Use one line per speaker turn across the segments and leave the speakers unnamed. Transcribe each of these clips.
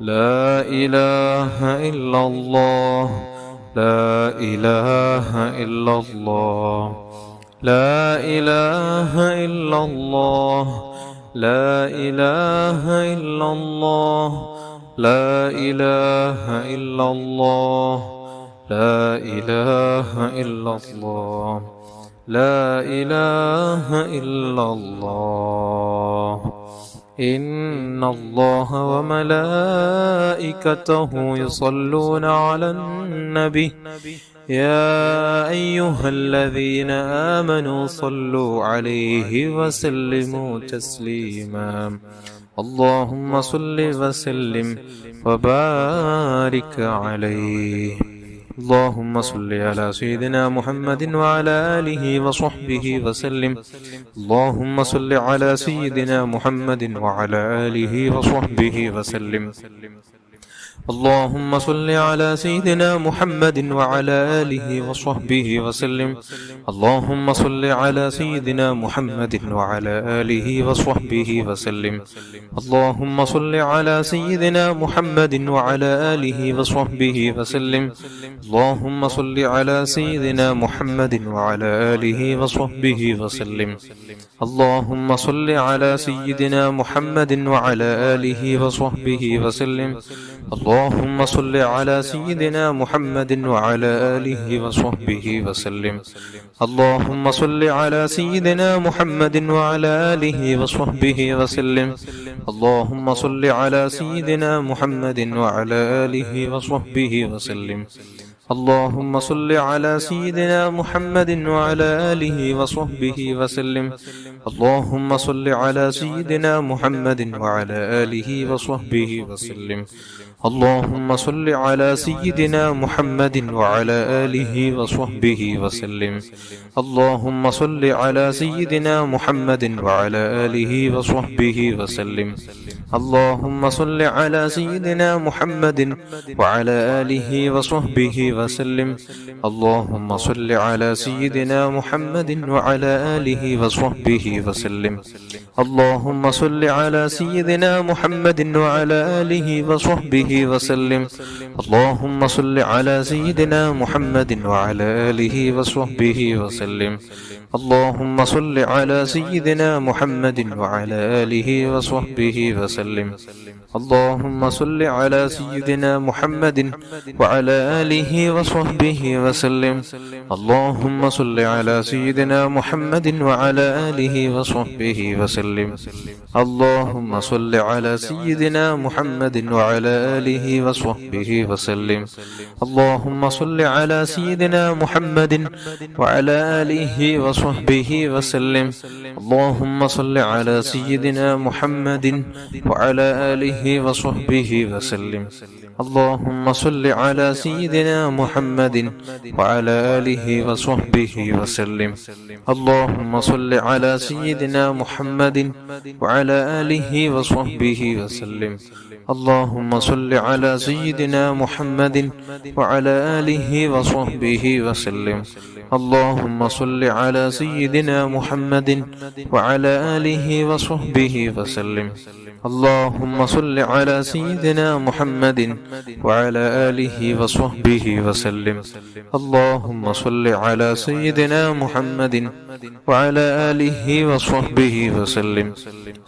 لا إله إلا الله لا إله إلا الله لا إله إلا الله لا إله إلا الله لا إله إلا الله لا إله إلا الله لا إله إلا الله إن الله وملائكته يصلون على النبي يا أيها الذين آمنوا صلوا عليه وسلموا تسليما اللهم صل وسلم وبارك عليه اللهم صل على سيدنا محمد وعلى آله وصحبه وسلم اللهم صل على سيدنا محمد وعلى آله وصحبه وسلم اللهم صل على سيدنا محمد وعلى آله وصحبه وسلم اللهم صل على سيدنا محمد وعلى آله وصحبه وسلم اللهم صل على سيدنا محمد وعلى آله وصحبه وسلم اللهم صل على سيدنا محمد وعلى آله وصحبه وسلم اللهم صل على سيدنا محمد وعلى آله وصحبه وسلم اللهم صل على سيدنا محمد وعلى آله وصحبه وسلم اللهم صل على سيدنا محمد وعلى آله وصحبه وسلم اللهم صل على سيدنا محمد وعلى آله وصحبه وسلم اللهم صل على سيدنا محمد وعلى آله وصحبه وسلم اللهم صل على سيدنا محمد وعلى آله وصحبه وسلم اللهم صل على سيدنا محمد وعلى آله وصحبه وسلم اللهم صل على سيدنا محمد وعلى آله وصحبه وسلم اللهم صل على سيدنا محمد وعلى آله وصحبه وسلم اللهم صل على سيدنا محمد وعلى آله وصحبه وسلم اللهم صل على سيدنا محمد وعلى آله وصحبه وسلم اللهم صل على سيدنا محمد وعلى آله وصحبه وسلم اللهم صل على سيدنا محمد وعلى آله وصحبه وسلم اللهم صل على سيدنا محمد وعلى آله وصحبه وسلم اللهم صل على سيدنا محمد وعلى آله وصحبه وسلم اللهم صل على سيدنا محمد وعلى آله وصحبه وسلم اللهم صل على سيدنا محمد وعلى آله وصحبه وسلم اللهم صل على سيدنا محمد وعلى آله وصحبه وسلم اللهم صل على سيدنا محمد وعلى آله وصحبه وسلم اللهم صل على سيدنا محمد وعلى آله وصحبه وسلم اللهم صل على سيدنا محمد وعلى آله وصحبه وسلم اللهم صل على سيدنا محمد وعلى آله وصحبه وسلم اللهم صل على سيدنا محمد وعلى آله وصحبه وسلم اللهم صل على سيدنا محمد وعلى آله وصحبه وسلم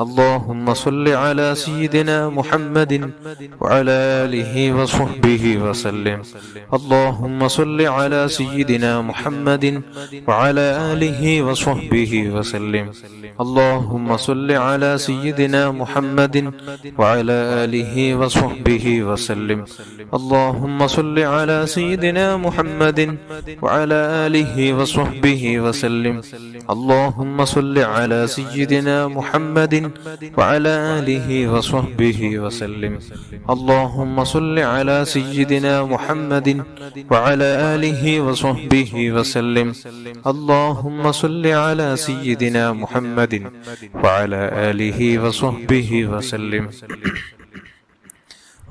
اللهم صل على سيدنا محمد وعلى آله وصحبه وسلم اللهم صل على سيدنا محمد وعلى آله وصحبه وسلم اللهم صل على سيدنا محمد وعلى آله وصحبه وسلم اللهم صل على سيدنا محمد وعلى آله وصحبه وسلم اللهم صل على سيدنا محمد وعلى آله وصحبه وسلم اللهم صل على سيدنا محمد وعلى آله وصحبه وسلم اللهم صل على سيدنا محمد وعلى آله وصحبه وسلم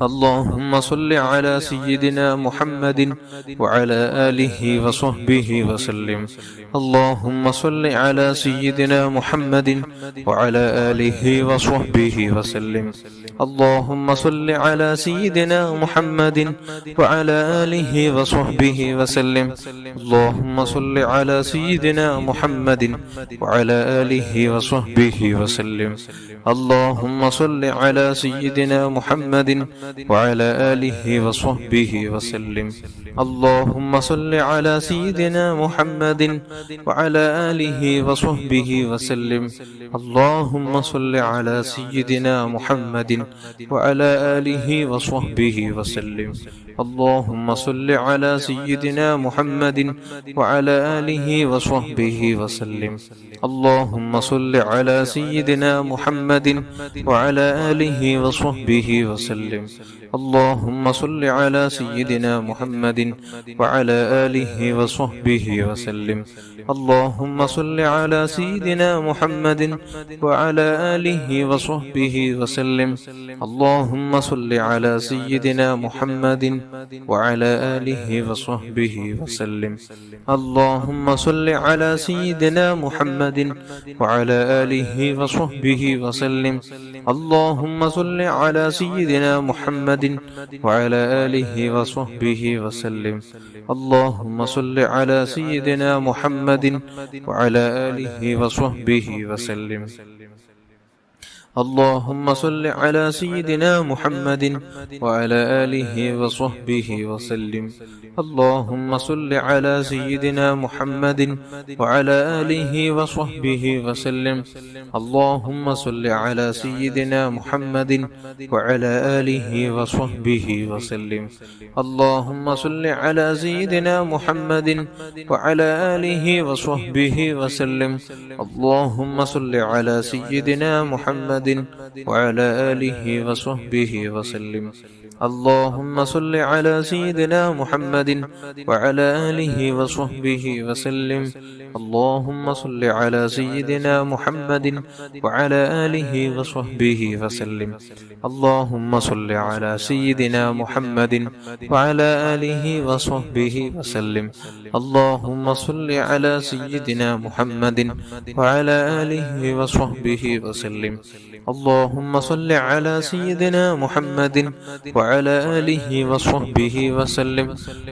اللهم صل على سيدنا محمد وعلى آله وصحبه وسلم. اللهم صل على سيدنا محمد وعلى آله وصحبه وسلم. اللهم صل على سيدنا محمد وعلى آله وصحبه وسلم. اللهم صل على سيدنا محمد وعلى آله وصحبه وسلم. اللهم صل على سيدنا محمد وعلى آله وصحبه وسلم. اللهم صل على سيدنا محمد وعلى آله وصحبه وسلم. اللهم صل على سيدنا محمد وعلى آله وصحبه وسلم. اللهم صل على سيدنا محمد وعلى آله وصحبه وسلم. اللهم صل على سيدنا محمد وعلى آله وصحبه وسلم. اللهم صل على سيدنا محمد وعلى آله وصحبه وسلم. اللهم صل على سيدنا محمد وعلى آله وصحبه وسلم. اللهم صل على سيدنا محمد وعلى آله وصحبه وسلم. اللهم صل على سيدنا محمد وعلى آله وصحبه وسلم. اللهم صل على سيدنا محمد وعلى آله وصحبه وسلم. اللهم صل على سيدنا محمد وعلى آله وصحبه وسلم. اللهم صل على سيدنا محمد وعلى آله وصحبه وسلم. اللهم صل على سيدنا محمد وعلى آله وصحبه وسلم. اللهم صل على سيدنا محمد وعلى آله وصحبه وسلم. اللهم صل على سيدنا محمد وعلى آله وصحبه وسلم. اللهم صل على سيدنا محمد وعلى آله وصحبه وسلم. اللهم صل على سيدنا محمد وعلى آله وصحبه وسلم. اللهم صل على سيدنا محمد وعلى آله وصحبه وسلم. اللهم صل على سيدنا محمد وعلى آله وصحبه وسلم. اللهم صل على سيدنا محمد وعلى آله وصحبه وسلم. اللهم صل على سيدنا محمد وعلى آله وصحبه وسلم. اللهم صل على سيدنا محمد وعلى آله وصحبه وسلم.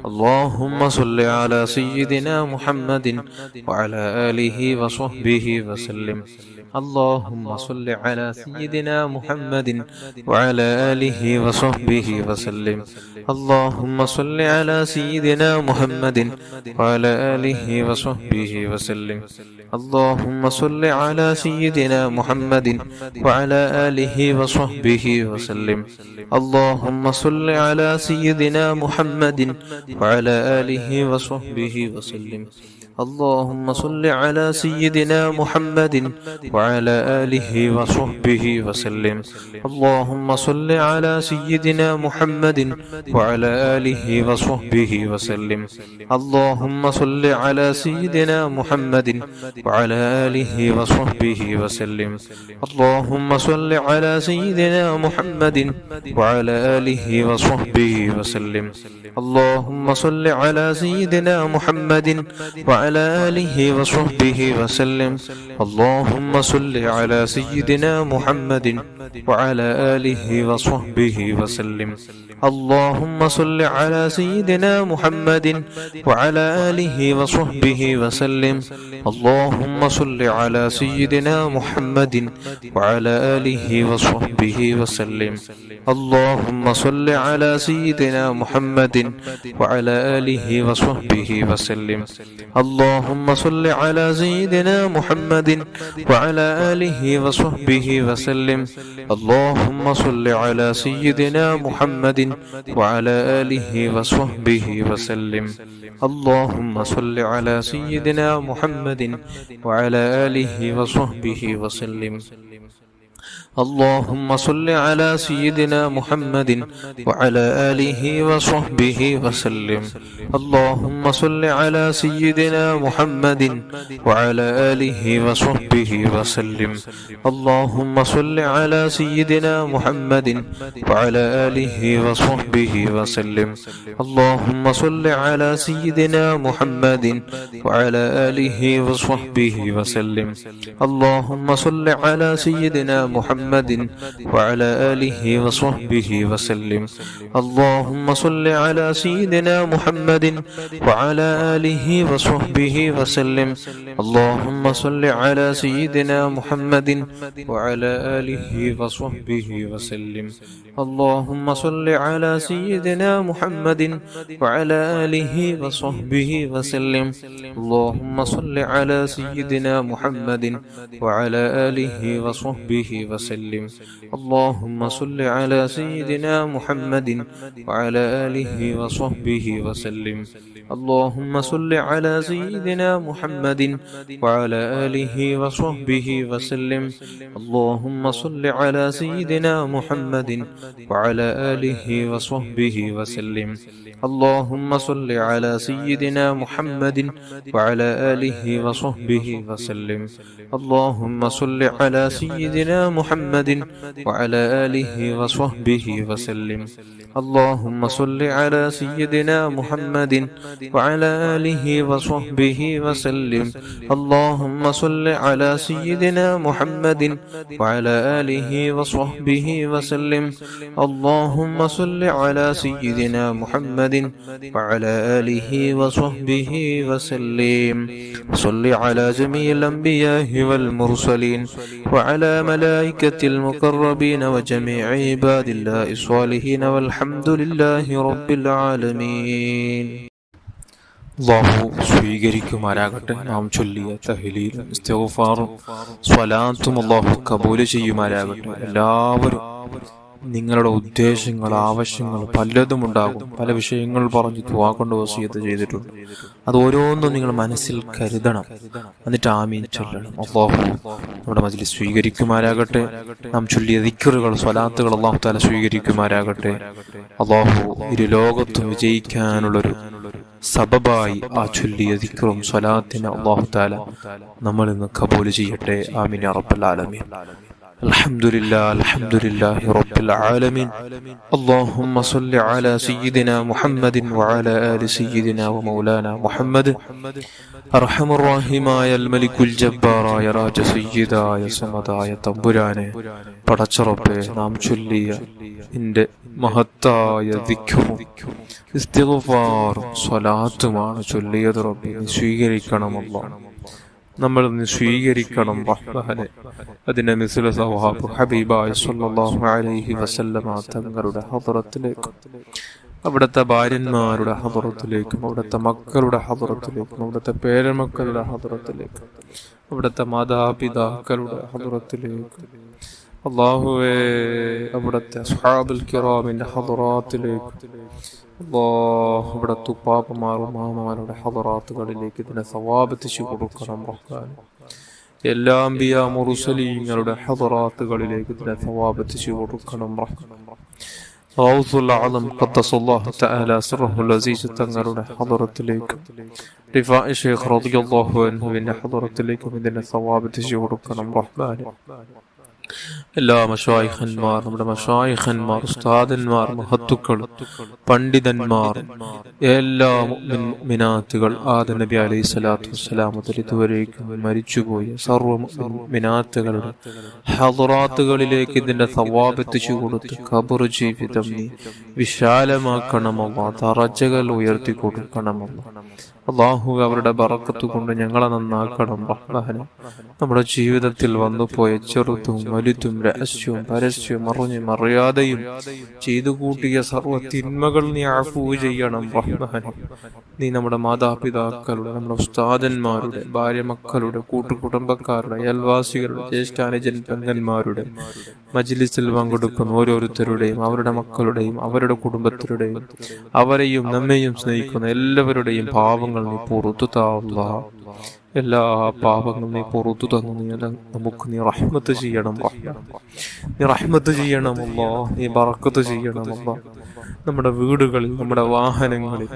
اللهم صل على سيدنا محمد وعلى آله وصحبه وسلم. اللهم صل على سيدنا محمد وعلى آله وصحبه وسلم. اللهم صل على سيدنا محمد وعلى آله وصحبه وسلم. اللهم صل على سيدنا محمد وعلى آله وصحبه وسلم. اللهم صل على سيدنا محمد وعلى آله وصحبه وسلم. اللهم صل على سيدنا محمد وعلى آله وصحبه وسلم. اللهم صل على سيدنا محمد وعلى آله وصحبه وسلم. اللهم صل على سيدنا محمد وعلى آله وصحبه وسلم. اللهم صل على سيدنا محمد وعلى آله وصحبه وسلم. اللهم صل على سيدنا محمد وعلى آله وصحبه وسلم. اللهم صل على سيدنا محمد وعلى آله وصحبه وسلم. اللهم صل على سيدنا محمد وعلى آله وصحبه وسلم. اللهم صل على سيدنا محمد وعلى آله وصحبه وسلم. اللهم صل على سيدنا محمد وعلى آله وصحبه وسلم. اللهم صل على سيدنا محمد وعلى آله وصحبه وسلم. اللهم صل على سيدنا محمد وعلى آله وصحبه وسلم. اللهم صل على سيدنا محمد وعلى آله وصحبه وسلم. اللهم صل على سيدنا محمد وعلى آله وصحبه وسلم. اللهم صل على سيدنا محمد وعلى آله وصحبه وسلم. اللهم صل على سيدنا محمد وعلى آله وصحبه وسلم. اللهم صل على سيدنا محمد وعلى آله وصحبه وسلم. اللهم صل على سيدنا محمد وعلى آله وصحبه وسلم. اللهم صل على سيدنا محمد وعلى آله وصحبه وسلم. اللهم صل على سيدنا محمد وعلى آله وصحبه وسلم. اللهم صل على سيدنا محمد وعلى آله وصحبه وسلم. اللهم صل على سيدنا محمد وعلى آله وصحبه وسلم. اللهم صل على سيدنا محمد وعلى آله وصحبه وسلم. اللهم صل على سيدنا محمد وعلى آله وصحبه وسلم. اللهم صل على سيدنا محمد وعلى آله وصحبه وسلم. اللهم صل على سيدنا محمد وعلى آله وصحبه وسلم. اللهم صل على سيدنا محمد وعلى آله وصحبه وسلم. اللهم صل على سيدنا محمد وعلى آله وصحبه وسلم. اللهم صل على سيدنا محمد وعلى آله وصحبه وسلم. صل على جميع الأنبياء والمرسلين وعلى ملائكة المقربين وجميع عباد الله الصالحين والحمد لله رب العالمين. അല്ലാഹു സ്വീകരിക്കുമാരാകട്ടെ. നാം ചൊല്ലിയ തഹ്ലീലും ഇസ്തിഗ്ഫാറും സ്വലാത്തും അല്ലാഹു കബൂൽ ചെയ്യുമാരാകട്ടെ. എല്ലാവരും നിങ്ങളുടെ ഉദ്ദേശങ്ങൾ, ആവശ്യങ്ങൾ പലതും ഉണ്ടാകും. പല വിഷയങ്ങൾ പറഞ്ഞ് ദുആ കൊണ്ട് വസിയത്ത് ചെയ്തിട്ടുണ്ട്. അത് ഓരോന്നും നിങ്ങൾ മനസ്സിൽ കരുതണം. എന്നിട്ട് ആമീൻ ചൊല്ലണം. അല്ലാഹു നമ്മുടെ മജ്ലിസ് സ്വീകരിക്കുമാരാകട്ടെ. നാം ചൊല്ലിയ ദിക്റുകൾ, സ്വലാത്തുകൾ അല്ലാഹു തആല സ്വീകരിക്കുമാരാകട്ടെ. അല്ലാഹു ഇരു ലോകത്തും വിജയിക്കാനുള്ളൊരു സബബായി ആ ചൊല്ലിയ ദിക്റും സ്വലാത്തിനെ അല്ലാഹു തആല നമ്മൾ ഇന്ന് കബൂൽ ചെയ്യട്ടെ. ആമീൻ യാ റബ്ബൽ ആലമീൻ. അൽഹംദുലില്ലാഹി റബ്ബിൽ ആലമീൻ. اللهم صل على سيدنا محمد وعلى آل سيدنا ومولانا محمد. അർഹമ റഹീമായ മലിക്കുൽ ജബ്ബാറായ രാജ സയ്യിദായ സമദായ തമ്പുരാനെ, പടച്ചറബ്ബേ, നാം ചൊല്ലിയ നിന്റെ മഹത്തായ ദിക്റും ഇസ്തിഗ്ഫാറും സ്വലാത്തുമാണ് ചൊല്ലിയത്. റബ്ബേ, നീ സ്വീകരിക്കണം. അല്ലാഹ് നമ്മൾ സ്വീകരിക്കണം റഹ്മാനെ. അതിന്റെ മിസ്ല സവാബ് ഹബീബായ സ്വല്ലല്ലാഹു അലൈഹി വസല്ലമ തങ്ങളുടെ ഹദ്റത്തിലേക്ക്, അവിടുത്തെ ഭാര്യന്മാരുടെ ഹദ്റത്തിലേക്കും, അവിടുത്തെ മക്കളുടെ ഹദ്റത്തിലേക്കും, അവിടുത്തെ പേരമക്കളുടെ ഹദ്റത്തിലേക്കും, അവിടുത്തെ മാതാപിതാക്കളുടെ ഹദ്റത്തിലേക്കും, അല്ലാഹുവേ അവിടുത്തെ അസ്ഹാബുൽ കിറാമിന്റെ ഹദ്റാത്തിലേക്കും, അല്ലാഹ് അവിടുത്തെ ഉപ്പാപ്പമാരും മാമമാരുടെ ഹദ്റാത്തുകളിലേക്ക് ഇതിനെ സവാബെത്തിച്ചു കൊടുക്കണം റഹ്മാൻ. എല്ലാ അംബിയാ മുർസലീങ്ങളുടെ ഹദ്റാത്തുകളിലേക്ക് ഇതിനെ സവാബെത്തിച്ചു കൊടുക്കണം റഹ്മാൻ. ഗൗസുൽ ആലം ഖദ്ദസല്ലാഹു തആല സിർറുൽ അസീസ് തങ്ങളുടെ ഹദ്റത്തിലേക്ക്, റിഫാഇ ശൈഖ് റളിയല്ലാഹു അൻഹുവിന്റെ ഹദ്റത്തിലേക്ക് ഇതിനെ സവാബെത്തിച്ചു കൊടുക്കണം റഹ്മാൻ. എല്ലാ മശായിഖന്മാർ, നമ്മുടെ മശായിഖന്മാർ, ഉസ്താദന്മാർ, മഹത്തുക്കൾ, പണ്ഡിതന്മാർ, എല്ലാ മുഅ്മിനാത്തുകൾ, ആദം നബി അലൈഹി സ്വലാത്തു വസ്സലാം മുതൽ ഇതുവരേക്കും മരിച്ചുപോയ സർവ്വ മുഅ്മിനാത്തുകളുടെ ഹദ്റാത്തുകളിലേക്ക് ഇതിന്റെ സവാബെത്തിച്ചു കൊടുത്ത് ഖബർ ജീവിതം നീ വിശാലമാക്കണമല്ലാ, ദറജകൾ ഉയർത്തി കൊടുക്കണമല്ലാ. അല്ലാഹു അവരുടെ ബറക്കത്ത് കൊണ്ട് ഞങ്ങളെ നന്നാക്കണം റഹ്മാനെ. നമ്മുടെ ജീവിതത്തിൽ വന്നുപോയ ചെറുതും വലുതും രഹസ്യവും പരസ്യവും അറിഞ്ഞും അറിയാതെയും ചെയ്തു കൂട്ടിയ സർവ്വ തിന്മകൾ നീ അഫൂ ചെയ്യണം റഹ്മാനെ. നീ നമ്മുടെ മാതാപിതാക്കളുടെ, നമ്മുടെ ഉസ്താദന്മാരുടെ, ഭാര്യ മക്കളുടെ, കൂട്ടുകുടുംബക്കാരുടെ, അയൽവാസികളുടെ, ജ്യേഷ്ഠാനുജൻ പെങ്ങന്മാരുടെ, മജ്ലിസിൽ പങ്കെടുക്കുന്ന ഓരോരുത്തരുടെയും അവരുടെ മക്കളുടെയും അവരുടെ കുടുംബത്തിലുടെയും അവരെയും നമ്മെയും സ്നേഹിക്കുന്ന എല്ലാവരുടെയും പാവങ്ങൾ നീ പുറത്തു താ അല്ലാഹ്. എല്ലാ പാപങ്ങളും നീ പുറത്തു തന്നു നമുക്ക് നീ റഹ്മത്ത് ചെയ്യണം. നീ റഹ്മത്ത് ചെയ്യണമല്ലോ, നീ ബറക്കത്ത് ചെയ്യണമല്ലോ. നമ്മുടെ വീടുകളിൽ, നമ്മുടെ വാഹനങ്ങളിൽ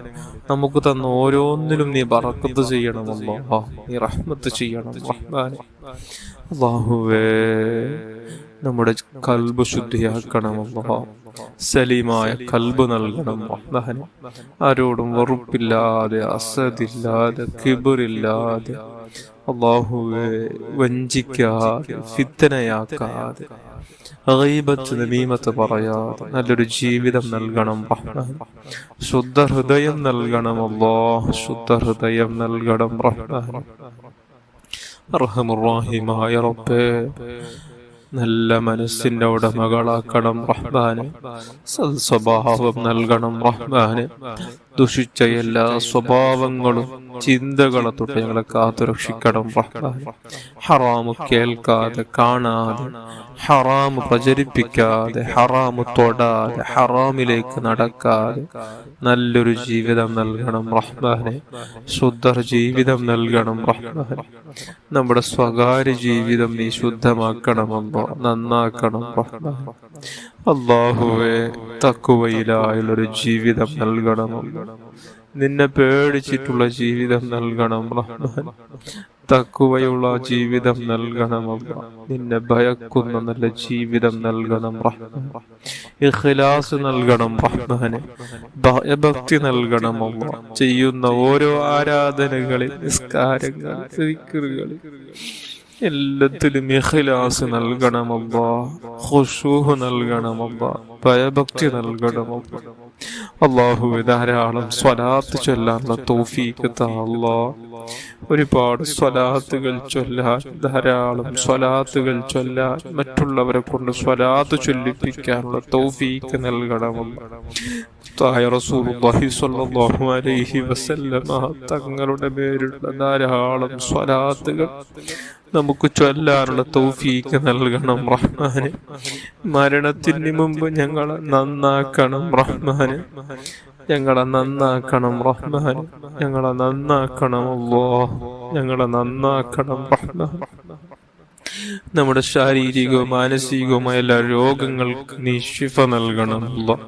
നമുക്ക് തന്ന ഓരോന്നിലും നീ ബറക്കത്ത് ചെയ്യണമല്ലോ. നീ റഹ്മത്ത് ചെയ്യണം റഹ്മാനെ. അല്ലാഹുവേ, നമ്മുടെ കൽബ് ശുദ്ധിയാക്കണമല്ലോ. സലീമായ കൽബ് നൽകണം റഹ്മാനെ. ആരോടും വെറുപ്പില്ലാതെ, അസദില്ലാതെ, കിബറില്ലാതെ, അല്ലാഹുവേ വഞ്ചിക്കാതെ, ഫിത്തനയാക്കാതെ, ഗീബത്ത് നമീമത്ത് പറയാതെ നല്ലൊരു ജീവിതം നൽകണം റഹ്മാൻ. ശുദ്ധ ഹൃദയം നൽകണം അല്ലാഹ്, ശുദ്ധ ഹൃദയം നൽകണം റഹ്മാൻ. അർഹമുർ റഹീമായ റബ്ബേ, നല്ല മനസ്സിന്റെ ഉടമകളാക്കണം റഹ്മാനെ. സൽസ്വഭാവം നൽകണം റഹ്മാനെ. ദുഷിച്ച എല്ലാ സ്വഭാവങ്ങളും ചിന്തകളെ തൊട്ട് ഞങ്ങളെ കാത്തുരക്ഷിക്കണം റഹ്മാനെ. ഹറാമ് കേൾക്കാതെ, കാണാതെ, ഹറാമ് പ്രചരിപ്പിക്കാതെ, ഹറാമ് തൊടാതെ, ഹറാമിലേക്ക് നടക്കാതെ നല്ലൊരു ജീവിതം നൽകണം റഹ്മാനെ. ശുദ്ധ ജീവിതം നൽകണം റഹ്മാനെ. നമ്മുടെ സ്വകാര്യ ജീവിതം നീ ശുദ്ധമാക്കണമല്ലോ, നന്നാക്കണം റഹ്മാനെ. അല്ലാഹുവേ, തഖ്വയിലായുള്ളൊരു ജീവിതം നൽകണമല്ലോ. നിന്നെ പേടിച്ചിട്ടുള്ള ജീവിതം നൽകണം റഹ്മാൻ. തഖ്വയുള്ള ജീവിതം നൽകണമല്ലോ. നിന്നെ ഭയക്കുന്ന നല്ല ജീവിതം നൽകണം റഹ്മാൻ. ഇഖ്ലാസ് നൽകണം റഹ്മാനെ. ഭയഭക്തി നൽകണമല്ലോ. ചെയ്യുന്ന ഓരോ ആരാധനകളിൽ, നിസ്കാരങ്ങൾ, ദിക്റുകൾ എല്ലാത്തിലും ഇഖ്ലാസ് നൽകണമല്ലോ. ഖുശൂഅ് നൽകണമല്ലോ. ഭയഭക്തി നൽകണമല്ലോ. അല്ലാഹുവേ, ധാരാളം സ്വലാത്ത് ചൊല്ലാനുള്ള തൗഫീഖ് താ അല്ലാഹ്. ഒരുപാട് സ്വലാത്തുകൾ ചൊല്ലാൻ, ധാരാളം സ്വലാത്തുകൾ ചൊല്ലാൻ, മറ്റുള്ളവരെ കൊണ്ട് സ്വലാത്ത് ചൊല്ലിപ്പിക്കാനുള്ള തൗഫീഖ് നൽകണമല്ലോ. റസൂലുള്ളാഹി സ്വല്ലല്ലാഹു അലൈഹി വസല്ലമ തങ്ങളുടെ പേരുള്ള ധാരാളം സ്വലാത്തുകൾ നമുക്ക് ചൊല്ലാനുള്ള തൗഫീഖ് നൽകണം റഹ്മാനെ. മരണത്തിന് മുമ്പ് ഞങ്ങളെ നന്നാക്കണം റഹ്മാനെ. ഞങ്ങളെ നന്നാക്കണം റഹ്മാനെ. ഞങ്ങളെ നന്നാക്കണം അല്ലാഹ്. ഞങ്ങളെ നന്നാക്കണം റഹ്മാൻ. നമ്മുടെ ശാരീരികവും മാനസികവുമായ എല്ലാ രോഗങ്ങൾക്ക് നീ ശിഫ നൽകണം അല്ലാഹ്.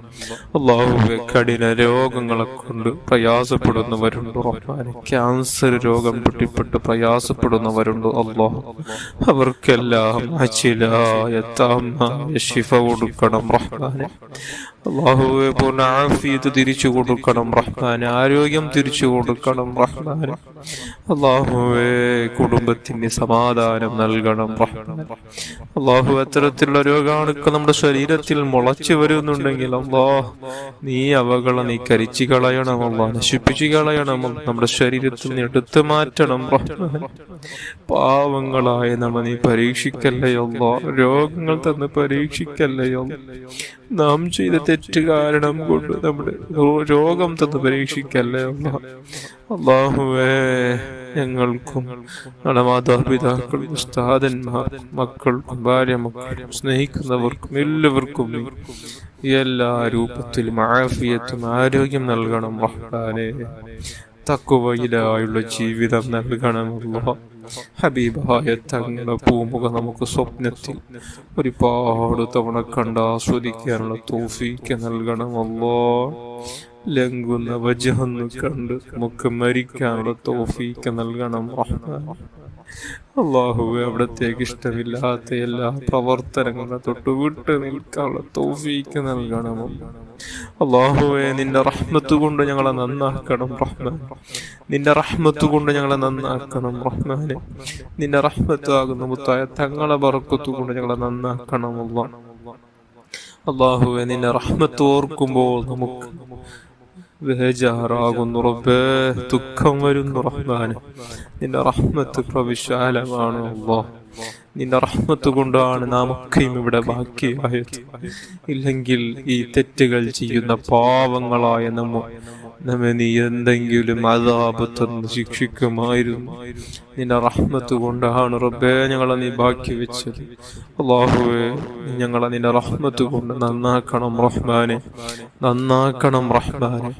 അല്ലാഹുവേ, കഠിന രോഗങ്ങളെ കൊണ്ട് പ്രയാസപ്പെടുന്നവരുണ്ട് റഹ്മാനെ. ക്യാൻസർ രോഗം പിടിപെട്ട് പ്രയാസപ്പെടുന്നവരുണ്ട് അല്ലാഹ്. അവർക്കെല്ലാം അജിലായ താമായ ശിഫ കൊടുക്കണം റഹ്മാനെ. അല്ലാഹുവേ, പൂർണ്ണ ആഫിയത്ത് തിരിച്ചു കൊടുക്കണം റഹ്മാനെ. ആരോഗ്യം തിരിച്ചു കൊടുക്കണം റഹ്മാനെ. അല്ലാഹുവേ, കുടുംബത്തിന് സമാധാനം നൽകണം റഹ്മാനെ. അല്ലാഹു, അത്തരത്തിലുള്ള രോഗാണുക്കൾ നമ്മുടെ ശരീരത്തിൽ മുളച്ചു വരുന്നുണ്ടെങ്കിൽ അല്ലാഹ്, നീ അവകളെ നീ കരിച്ചു കളയണം അല്ലാഹ്. നശിപ്പിച്ചു കളയണം. നമ്മുടെ ശരീരത്തിൽ നിന്ന് എടുത്തു മാറ്റണം റഹ്മാനെ. പാവങ്ങളായ നമ്മ നീ പരീക്ഷിക്കല്ലേ അല്ലാഹ്. രോഗങ്ങൾ തന്ന് പരീക്ഷിക്കല്ലേ അല്ലാഹ്. നാം ചെയ്ത തെറ്റ് കാരണം കൊണ്ട് നമ്മുടെ രോഗം തന്ന് പരീക്ഷിക്കല്ലേ അല്ലാഹ്. അല്ലാഹുവേ, ഞങ്ങൾക്കും നമ്മുടെ മാതാപിതാക്കളും ഉസ്താദന്മാർക്കും മക്കൾക്കും ഭാര്യ മക്കളും സ്നേഹിക്കുന്നവർക്കും എല്ലാവർക്കും എല്ലാ രൂപത്തിലും ആഫിയത്തും ആരോഗ്യം നൽകണം റഹ്മാനേ. തഖ്വയിലായുള്ള ജീവിതം നൽകണമല്ലോ. ഹബീബായ തങ്ങളുടെ പൂമുഖം നമുക്ക് സ്വപ്നത്തിൽ ഒരുപാട് തവണ കണ്ട് ആസ്വദിക്കാനുള്ള തൗഫീഖ് നൽകണമല്ലോ. ലംഘുന്ന വജ്ഹൊന്ന് കണ്ട് നമുക്ക് മരിക്കാനുള്ള തൗഫീഖ് നൽകണം റഹ്മാൻ. അല്ലാഹുവേ, അവിടത്തേക്ക് ഇഷ്ടമില്ലാത്ത എല്ലാ പ്രവർത്തനങ്ങളെ തൊട്ട് വിട്ട് നിൽക്കാനുള്ള തൗഫീഖ് നൽകണമോ. അല്ലാഹുവേ, നിന്റെ റഹ്മത്ത് കൊണ്ട് ഞങ്ങളെ നന്നാക്കണം റഹ്മാൻ. നിന്റെ റഹ്മത്ത് കൊണ്ട് ഞങ്ങളെ നന്നാക്കണം റഹ്മാനെ. നിന്റെ റഹ്മത്ത് ആകുന്ന മുത്തായ തങ്ങളെ ബറക്കത്ത് കൊണ്ട് ഞങ്ങളെ നന്നാക്കണം അല്ലാഹ്. അല്ലാഹുവേ, നിന്റെ റഹ്മത്ത് ഓർക്കുമ്പോൾ നമുക്ക് ബേജാറാകുന്നു റബ്ബേ, ദുഃഖം വരുന്നു റഹ്മാനെ. നിന്റെ റഹ്മത്ത് പ്രവിശാലമാണ് അല്ലാഹ്. നിന്റെ റഹ്മത്ത് കൊണ്ടാണ് നാമൊക്കെയും ഇവിടെ ബാക്കിയായത്. ഇല്ലെങ്കിൽ ഈ തെറ്റുകൾ ചെയ്യുന്ന പാവങ്ങളായ നമ്മെ നീ എന്തെങ്കിലും അദാബ് തന്ന് ശിക്ഷിക്കുമായിരുന്നു. നിന്റെ റഹ്മത്ത് കൊണ്ടാണ് റബ്ബേ ഞങ്ങളെ നീ ബാക്കി വെച്ചത്. അല്ലാഹുവേ, ഞങ്ങളെ നിന്റെ റഹ്മത്ത് കൊണ്ട് നന്നാക്കണം റഹ്മാനെ, നന്നാക്കണം റഹ്മാനെ.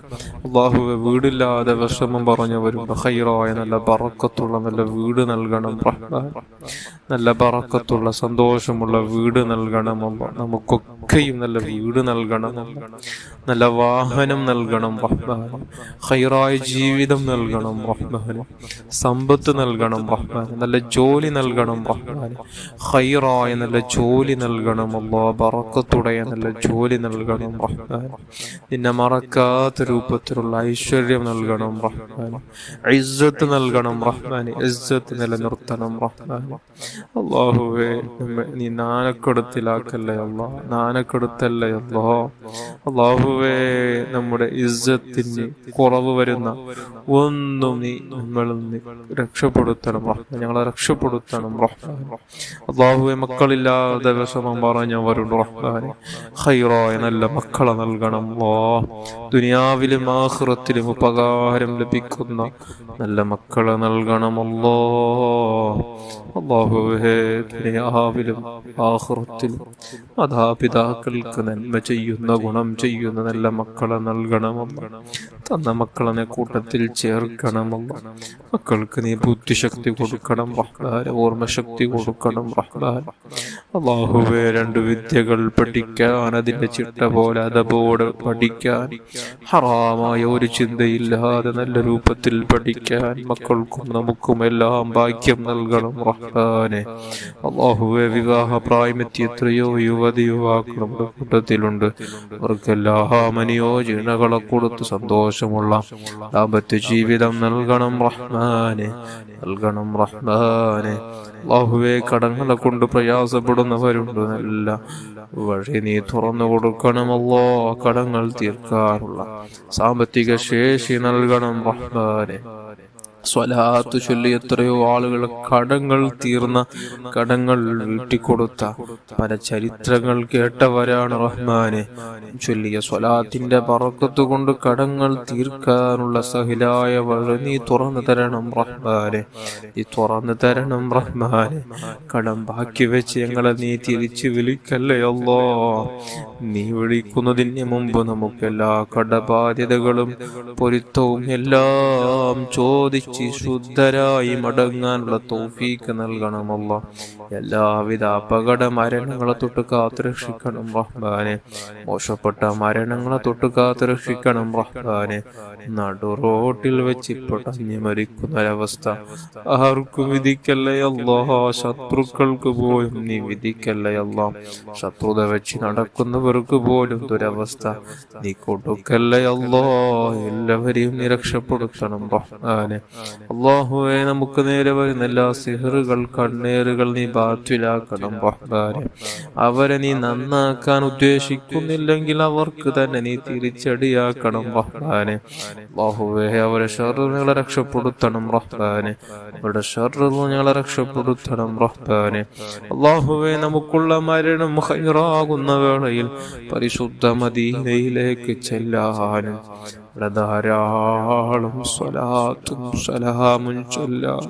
അല്ലാഹുവേ, വീടില്ലാതെ വിഷമം പറഞ്ഞവരുണ്ട്. ഖൈറായ നല്ല ബറക്കത്തുള്ള നല്ല വീട് നൽകണം റഹ്മാൻ. നല്ല ബറക്കത്തുള്ള സന്തോഷമുള്ള വീട് നൽകണം അല്ലാ. നമുക്കൊക്കെയും നല്ല വീട് നൽകണം അല്ലാ. നല്ല വാഹനം നൽകണം റഹ്മാൻ. ഖൈറായ ജീവിതം നൽകണം റഹ്മാൻ. സമ്പത്ത് നൽകണം റഹ്മാൻ. നല്ല ജോലി നൽകണം റഹ്മാൻ. ഖൈറായ നല്ല ജോലി നൽകണം അല്ലാ. ബറക്കത്തുடைய നല്ല ജോലി നൽകണം റഹ്മാൻ. നിന്നെ മറക്കാത്ത രൂപത്തിലുള്ള ഐശ്വര്യം നൽകണം റഹ്മാൻ. ഇസ്സത്ത് നൽകണം റഹ്മാൻ. ഇസ്സത്ത് നിലനിർത്തണം റഹ്മാൻ. അല്ലാഹുവേ, നീ നാണക്കെടുത്തിലാക്കല്ലേ അല്ലാ, നാണക്കെടുത്തല്ലേ അല്ലാ. അല്ലാഹുവേ, നമ്മുടെ ഇസ്സത്തിന് കുറവ് വരുന്ന ഒന്നും നീ നമ്മളിൽ നിന്ന് രക്ഷപ്പെടുത്തണം റഹ്മാൻ. ഞങ്ങളെ രക്ഷപ്പെടുത്തണം റഹ്മാൻ. അല്ലാഹുവേ, മക്കളില്ലാതെ വിഷമം പറഞ്ഞവരുണ്ട് റഹ്മാൻ. ഖൈറായ നല്ല മക്കളെ നൽകണം അല്ലാ. ദുനിയാവിലും ആഖിറത്തിലും ഉപകാരം ലഭിക്കുന്ന നല്ല മക്കളെ നൽകണം അല്ലാ. അല്ലാഹുവേ, ദുനിയാവിലും ആഖിറത്തിലും മാതാപിതാക്കൾക്ക് നന്മ ചെയ്യുന്ന ഗുണം ചെയ്യുന്ന നല്ല മക്കളെ നൽകണമല്ല. തന്ന മക്കളെ കൂട്ടത്തിൽ ചേർക്കണമല്ല. മക്കൾക്ക് നീ ബുദ്ധിശക്തി കൊടുക്കണം റഹ്മാൻ. ഓർമ്മശക്തി കൊടുക്കണം റഹ്മാൻ. അല്ലാഹുവേ, 2 വിദ്യകൾ പഠിക്കാൻ, അതിന്റെ ചിട്ട പോലെ അതബോടെ പഠിക്കാൻ, ഹറാമായ ഒരു ചിന്തയില്ലാതെ നല്ല രൂപത്തിൽ പഠിക്കാൻ മക്കൾക്കും നമുക്കും എല്ലാം ഭാഗ്യം നൽകണം റഹ്മാനെ. അല്ലാഹുവേ, വിവാഹ പ്രായമെത്തി എത്രയോ യുവതി യുവാക്കൾ നമ്മുടെ കൂട്ടത്തിലുണ്ട്. അവർക്കെല്ലാം അനുയോജനകളെ കൊടുത്ത് സന്തോഷമുള്ള ദാമ്പത്യ ജീവിതം നൽകണം റഹ്മാനെ, നൽകണം റഹ്മാനെ. അല്ലാഹുവേ, കടങ്ങളെ കൊണ്ട് പ്രയാസപ്പെടുന്നവരുണ്ട്. നല്ല വഴി നീ തുറന്നു കൊടുക്കണമല്ലോ. കടങ്ങൾ തീർക്കാനുള്ള സാമ്പത്തിക ശേഷി നൽകണം റഹ്മാനെ. സ്വലാത്ത് ചൊല്ലി എത്രയോ ആളുകൾ കടങ്ങൾ തീർന്ന, കടങ്ങൾ വീട്ടിക്കൊടുത്ത പല ചരിത്രങ്ങൾ കേട്ടവരാണ് റഹ്മാനെ. ചൊല്ലിയ സ്വലാത്തിന്റെ ബറക്കത്ത് കൊണ്ട് കടങ്ങൾ തീർക്കാനുള്ള സഹിലായ വഴി നീ തുറന്നു തരണം റഹ്മാനെ, നീ തുറന്നു തരണം റഹ്മാനെ. കടം ബാക്കി വെച്ച് ഞങ്ങളെ നീ തിരിച്ചു വിളിക്കല്ലേ അല്ലാ. നീ വിളിക്കുന്നതിന് മുമ്പ് നമുക്ക് എല്ലാ കടബാധ്യതകളും പൊരുത്തവും എല്ലാം ചോദിച്ചു ശുദ്ധരായി മടങ്ങാനുള്ള തൗഫീക്ക് നൽകണമല്ല. എല്ലാവിധ അപകട മരണങ്ങളെ തൊട്ട് കാത്തുരക്ഷിക്കണം റഹ്മാനെ. മോശപ്പെട്ട മരണങ്ങളെ തൊട്ട് കാത്തുരക്ഷിക്കണം റഹ്മാനെ. നടുറോട്ടിൽ വെച്ച് പൊടഞ്ഞു മരിക്കുന്ന ഒരവസ്ഥ ആർക്കും വിധിക്കല്ലേ അല്ലാ. ശത്രുക്കൾക്ക് പോലും നീ വിധിക്കല്ലേ അല്ലാ. ശത്രുത വെച്ച് നടക്കുന്നവർക്ക് പോലും ദുരവസ്ഥ നീ കൊടുക്കല്ലേ അല്ലാ. എല്ലാവരെയും നീ രക്ഷപ്പെടുത്തണം റഹ്മാനെ. അല്ലാഹുവേ, നമുക്ക് നേരെ വരുന്ന എല്ലാ സിഹറുകൾ, കണ്ണേറുകൾ നീ ബാത്തിലാക്കണം റഹ്മാനെ. അവരെ നീ നന്നാക്കാൻ ഉദ്ദേശിക്കുന്നില്ലെങ്കിൽ അവർക്ക് തന്നെ നീ തിരിച്ചടിയാക്കണം റഹ്മാനെ. അല്ലാഹുവേ, അവരെ ശർറിൽ ഞങ്ങളെ രക്ഷപ്പെടുത്തണം റഹ്മാനെ. അവരുടെ ശർറിൽ ഞങ്ങളെ രക്ഷപ്പെടുത്തണം റഹ്മാനെ. അല്ലാഹുവേ, നമുക്കുള്ള മരണം ഖൈറാകുന്ന വേളയിൽ പരിശുദ്ധ മദീനയിലേക്ക് ചെല്ലാനും ധാരാളം സ്വലാത്തും സലാമും ചൊല്ലാൻ,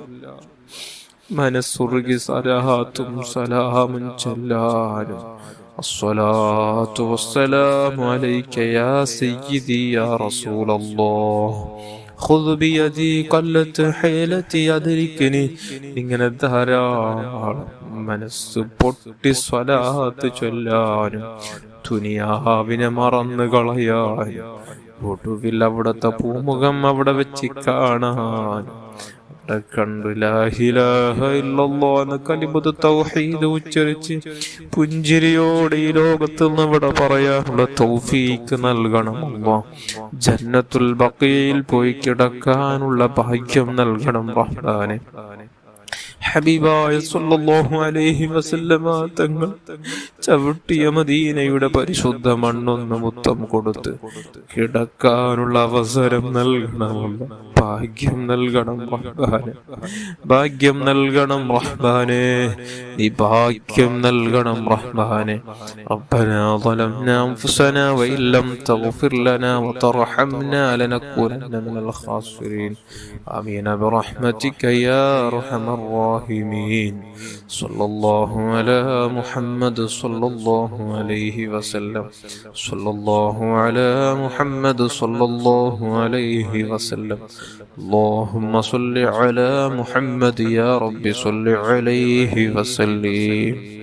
മനസ്സുറുകി സലാത്തും സലാമും ചൊല്ലാനും. അസ്സലാത്തു വസ്സലാമു അലൈക യാ സയ്യിദി യാ റസൂലല്ലാഹ് ഖുദ് ബിയദി ഖല്ലത്ത് ഹൈലതി അദ്രിക്നി. ഇങ്ങനെ ധാരാളം മനസ്സ് പൊട്ടി സ്വലാത്ത് ചൊല്ലാനും ദുനിയാവിനെ മറന്നു കളയാനും ഒടുവിൽ അവിടത്തെ പൂമുഖം അവിടെ വെച്ച് കാണാൻ അവിടെ കണ്ടു ലാ ഇലാഹ ഇല്ലല്ലാഹ് എന്ന കലിമത്ത് തൗഹീദ് ഉച്ചരിച്ച് പുഞ്ചിരിയോടെ ഈ ലോകത്ത് നിന്ന് ഇവിടെ പറയാനുള്ള തൗഫീക്ക് നൽകണം അല്ലാഹ്. ജന്നത്തുൽ ബഖീയിൽ പോയി കിടക്കാനുള്ള ഭാഗ്യം നൽകണം റഹ്മാനെ. ഹബീബായ സല്ലല്ലാഹു അലൈഹി വസല്ലമ തങ്ങൾ ചവിട്ടിയ മദീനയുടെ പരിശുദ്ധ മണ്ണൊന്ന് മുത്തം കൊടുത്ത് കിടക്കാനുള്ള അവസരം നൽകണമല്ല. ഭാഗ്യം നൽകണം റഹ്മാനെ, ഭാഗ്യം നൽകണം റഹ്മാനെ, നീ ഭാഗ്യം നൽകണം റഹ്മാനെ. റബ്ബനാ ളലംനാ അൻഫുസനാ വഇൻ ലം തഗ്ഫിർ ലനാ വതർഹംനാ ലനകൂനന്ന മിനൽ ഖാസിരീൻ. ആമീൻ ബിറഹ്മതിക യാ അർഹമർ റഹീമീൻ. സ്വല്ലല്ലാഹു അലാ മുഹമ്മദ് സ്വല്ലല്ലാഹു അലൈഹി വസല്ലം. സ്വല്ലല്ലാഹു അലാ മുഹമ്മദ് സ്വല്ലല്ലാഹു അലൈഹി വസല്ലം. اللهم صل على محمد يا رب صل عليه وسلم.